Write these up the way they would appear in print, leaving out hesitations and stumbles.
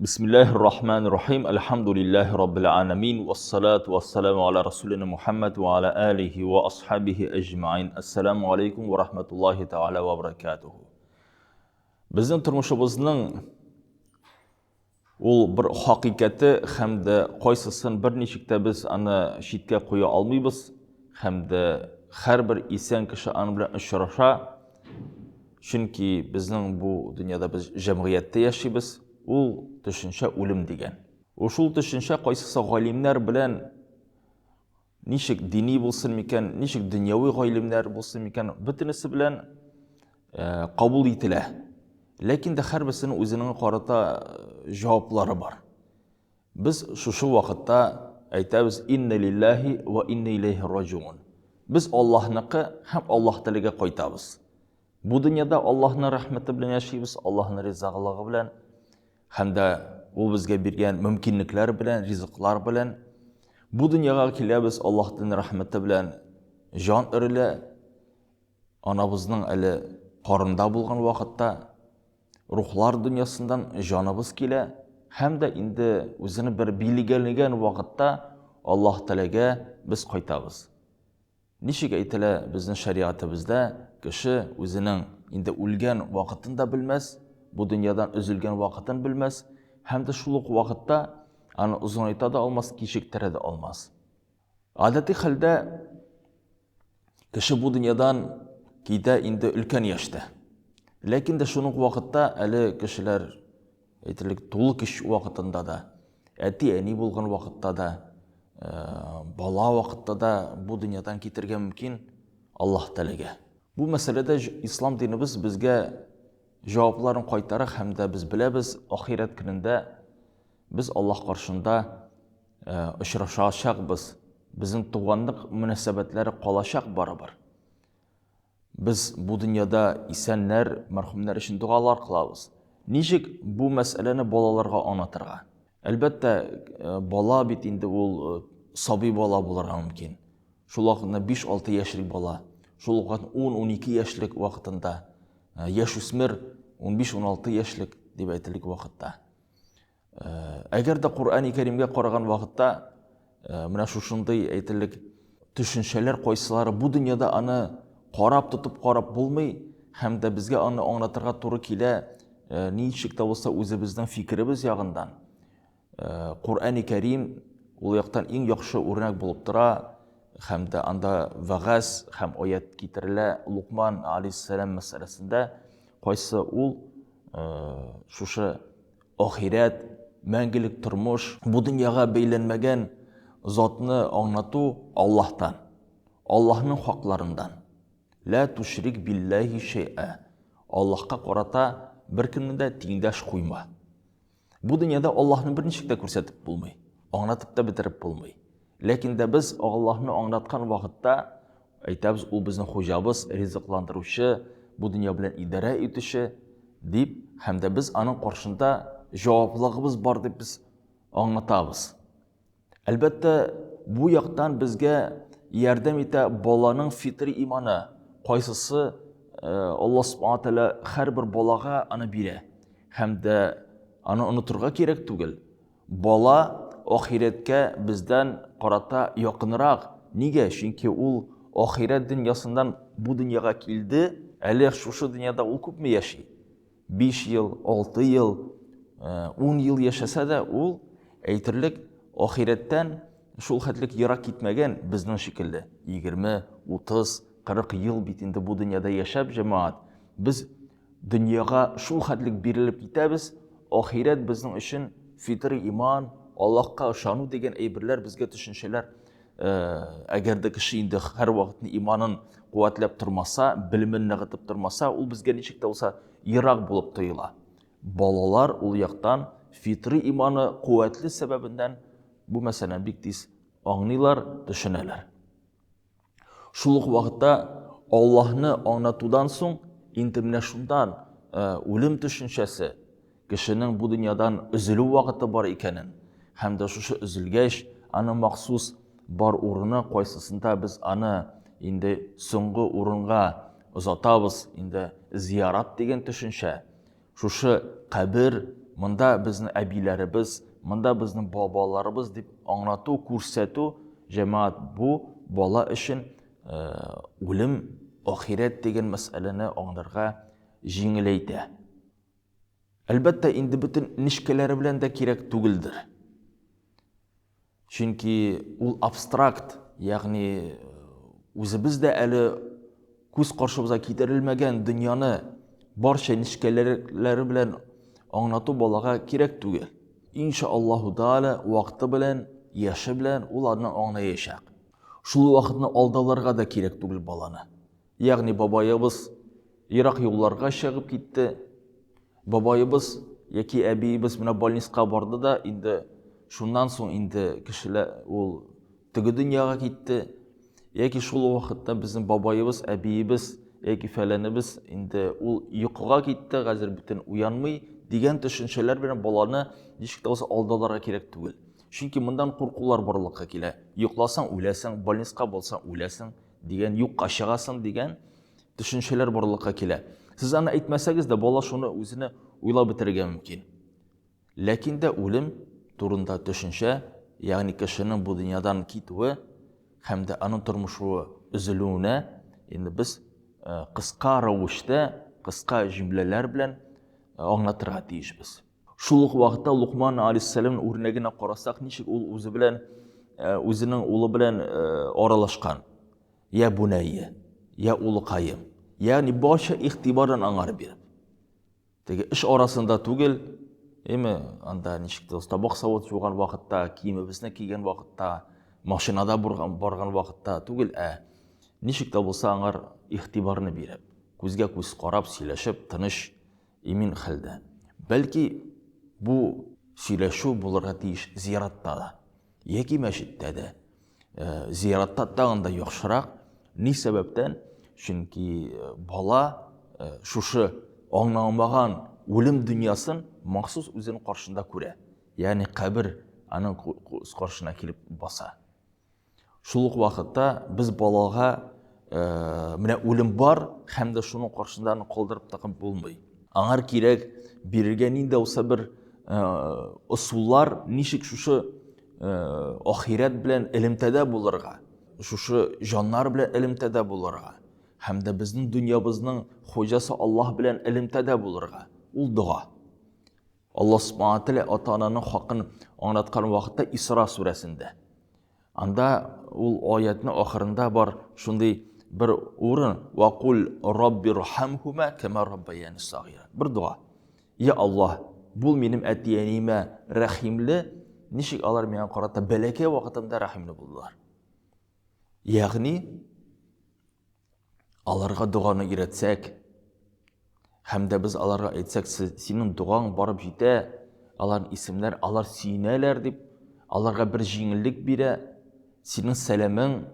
Bismillahirrahmanirrahim. Alhamdulillahi Rabbil alamin. Wassalatu wassalamu ala rasulina Muhammad wa ala alihi wa ashabihi ajma'in. Assalamu alaikum wa rahmatullahi ta'ala wa barakatuhu. Біздің тұрмышыбызның ол бір хақиқаты хәмді қойсысын бір нешікті біз аны шетке қоя алмайбыз. Хәмді әр бір исән кіші аны білен ұшыраша. Чүнки біздің бұл дүнияда біз жәмғиятте яшайбыз. Ул төшенчә үлем дигән. Ушул төшенчә кайсысы галимнәр белән ничек дини булсын микән, ничек дөньяви галимнәр булсын микән, бөтенесе белән кабул ителә. Ләкин дә һәрберсенең үзенең карата җаваплары бар. Без шушы вакытта әйтәбез инна лиллаһи ва инна илейһи раҗиун. Без Аллаһныкы һәм Аллаһ телегә кайтабыз. Бу дөньяда Аллаһның рәхмәте белән яшибез, Аллаһның ризалыгы белән. Һәм дә ул безгә биргән мөмкинлекләр белән, ризыклар белән бу дөньяга киләбез Аллаһның рәхмәте белән җан өрелә. Анабызның әле карында булган вакытта рухлар дөньясыннан җаныбыз килә. Һәм дә инде үзене бер билгеләгән вакытта Аллаһ Тәгаләгә без кайтабыз. Ничек әйтелә безнең шариатыбызда, кеше үзенең инде үлгән вакытын да белмәс, bu dünyadan üzülgen vakıtın bilmez, hem de şuluk vakitte anı uzunayta da olmaz, kişiktire de olmaz. Adeti halde kişi bu dünyadan kide indi ülken yaşta. Lakin de şunun vakitte eli kişiler eytirlik tuluk iş vakitinde da, eti eni bulgan vakitte da, bala vakitte da bu dünyadan getirgen mümkün Allah Teala'ga. Bu meselede İslam dinimiz bizge cavabların qaytarıq həm də biz biləbiz, axirət günündə biz Allah qarşında ұшырашacaqbız. Bizim tuğanlıq münasibətləri qalacaq barabar. Biz bu dünyada isənlər, mərhumlər üçün dualar qılabız. Necik bu məsələni balalarga anlatırğa? Əlbəttə, bala bit indi ol sabi bala bularga mümkün. Şul vaqtında 5-6 yaşlik bala, şul vaqtında 10-12 yaşlik vaqtında yaş üsmür 15-16 yaşlık deb aytilik vaqtda. Agar da Qur'oni Karimga qaragan vaqtda mana shunday aytilik tushunchalar qo'ysalar, bu dunyoda ani qarab tutib qarab bo'lmay, hamda bizga ani anglatirga to'g'ri kela, nechikda bo'lsa o'zimizning fikrimiz yog'indan. Qur'oni Karim u yoqdan eng yaxshi o'rnak bo'lib tura, hamda anda va'z ham oyat keltiriladi. Luqman alayhissalom masalasida qaysi ul şuşa ahiret, мәңгілік тұрмыш, bu dünyaga beylenmegen zatını anlatу Allah'tan, Allah'ның haqlarından. La tuşrik billahi şey'e. Allah'a qarata bir kimde tengdaş qoyma. Bu dünyada Allah'ны bir nechikdə ko'rsatib bo'lmay, anlatib da bitirib bo'lmay. Lekin de biz Allah'ны anlatgan vaqtda aytamiz, u bizning xo'jamiz, rizqlantiruvchi, bu dünya bilan idara etişi deyip, hem de biz onun qarşısında cavaplığımız var deyip biz anlatабыз. Elbette bu yaqdan bizge yardım ete balanın fitri imanı, qaysısı Allah Subhanahu Teala her bir balaga anı bire. Hem de anı unuturga kerek tugul. Bala ahiretke bizden qarata yaqınıraq. Nige? Çünkü ul ahiret dünyasından bu dünyaga kildi. Әлі şu dünyada ol көп mü yaşay? 5 yıl, 6 yıl, 10 yıl yaşasa da ol eytirlik ahiretten şul hadlik yirak gitmegen bizden şekilde 20, 30, 40 yıl bitinde bu dünyada yaşap cemaat. Biz dünyaya şul hadlik berilip gitəbiz, ahiret bizden için fitri iman, Allah'a ışanu degen eybirler bizge düşünceler. Eğer de kişi indi her vaxtın imanın quvvatlab turmasa, bilimin nağıtıb turmasa, ol bizge nechikdə olsa yirak bulup tuyula. Balalar ol yaqdan fitri imanı quvvetli sebebinden bu meselen biktiz anlaylar, düşüneler. Şuluk vaxtda Allah'ını anlatudan soň intimine şundan ölüm düşüncesi kişinin bu dünyadan üzülü vaxtı var ikenin, hem de şu üzülgeç anı maksus бар орны қойсысында biz аны indi соңғы орынға ұзатабыз. Indi ziyarat деген түшінше. Шушы қабір мында безнең әбиләребез, мында безнең бабаларыбыз дип аңлату, күрсәтү, җәмәгать, бу бала өчен үлем, ахирет дигән мәсьәләне аңларга җиңеләйтә. Әлбәттә, инде бөтен нишкәләре белән дә кирәк түгелдер. Чөнки ул абстракт, ягъни үзебез дә әле күз каршыбызга китерелмәгән дөньяны барча нишкәләре белән аңлату балага кирәк түгел. Иншааллаху таала вакыты белән, яше белән ул аны аңлаячак. Шул вакытны алдаларга да кирәк түгел баланы. Ягъни бабаебыз ерак юлларга чыгып китте, бабаебыз яки әбиебез менә больницка барды да, инде шуннан соң инде кешеләр ул теге дөньяга китте, яки шул вакытта безнең бабаебыз, әбиебез яки фәләнебез инде ул йокыга китте, хәзер бөтен уянмый дигән төшенчәләр белән баланы ничек тә булса алдаларга кирәк түгел. Чөнки мондан куркулар барлыкка килә. Йокласаң үләсең, больницка булсаң үләсең дигән, юкка чыгасың дигән төшенчәләр барлыкка килә. Сез аны әйтмәсәгез дә, бала шуны үзенә уйлап бетерергә мөмкин. Ләкин дә үлем турында төшенчә, ягъни кешенең бу дөньядан китүе һәм дә аның тормышы өзелүенә инде без кыска рәвештә, кыска җөмләләр белән аңлатырга тиешбез. Шул ук вакытта Лукман алейһиссалам үрнәгенә карасак, ничек ул үзе белән, үзенең улы белән аралашкан. Я бунайя, я улыкаем. Ягъни барча игътибарын аңар биреп. Теге эш арасында түгел, анда ничек тә табак савыт жуган вакытта, киемебезне кигән вакытта, машинада барган вакытта түгел, ничек тә булса аңар игътибарны биреп, күзгә күз карап, сөйләшеп, тыныч, имин хәлдә. Бәлки бу сөйләшү булырга тиеш зиратта да, яки мәчеттә дә. Зиратта тагын да яхшырак. Ни сәбәптән? Чөнки бала шушы аңламаган үлем дөньясын махсус үзенең каршында күрә. Ягъни кабер аның каршына килеп баса. Шул ук вакытта без балага менә үлем бар, һәм дә шуның каршында калдырып тагып булмый. Аңар кирәк бирергә нинди булса бер ысуллар, ничек шушы ахирет белән элемтәдә булырга, шушы җаннар белән элемтәдә булырга, һәм дә безнең дөньябызның хуҗасы Аллаһ белән элемтәдә булырга. Ул дуа. Аллаһ Субханаһу ва Тааля ата-ананың хакын аңлаткан вакытта Исра сүрәсендә. Анда ул аятның ахырында бар шундый bir урын: "Вакул раббирхамхума кама раббаяни сагира." Бер дуа. Я Аллаһ, бул минем әти-әниемә рәхимле, ничек алар миңа карата бәләкәй вакытымда рәхимле булдылар. Ягъни аларга дуаны өйрәтсәк, һәм дә без аларга әйтсәк, синең дуаң барып җитә, аларның исемнәр, алар сөенәләр дип, аларга бер җиңеллек бирә, синең сәламең,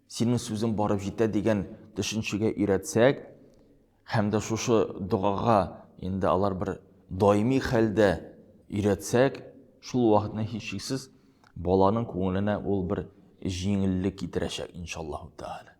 синең сүзең барып җитә дигән төшенчәгә өйрәтсәк, һәм дә шушы дуага инде алар бер даими хәлдә өйрәтсәк, шул вакытны һичшиксез баланың күңеленә ул бер җиңеллек китерәчәк иншаллаһу таала.